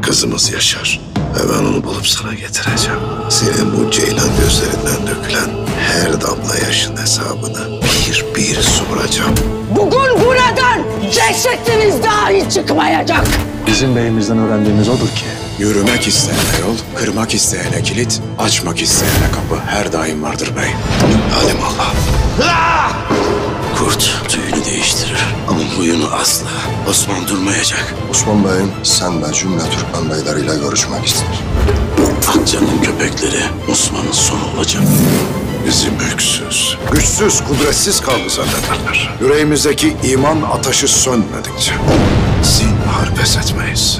Kızımız yaşar. Ve ben onu bulup sana getireceğim. Senin bu ceylan gözlerinden dökülen her damla yaşın hesabını bir bir soracağım. Bugün buradan cesetiniz dahi çıkmayacak. Bizim beyimizden öğrendiğimiz odur ki Yürümek isteyene yol, kırmak isteyene kilit, açmak isteyene kapı her daim vardır bey. Alim Allah. Kurt tüyünü değiştirir ama huyunu asla. Osman durmayacak. Osman Bey'im sen de cümle Türkmen beyleriyle görüşmek ister. Akça'nın köpekleri Osman'ın sonu olacak. Bizi mülksüz, güçsüz, kudretsiz kaldı zannederler. Yüreğimizdeki iman ateşi sönmedikçe zinhar pes etmeyiz.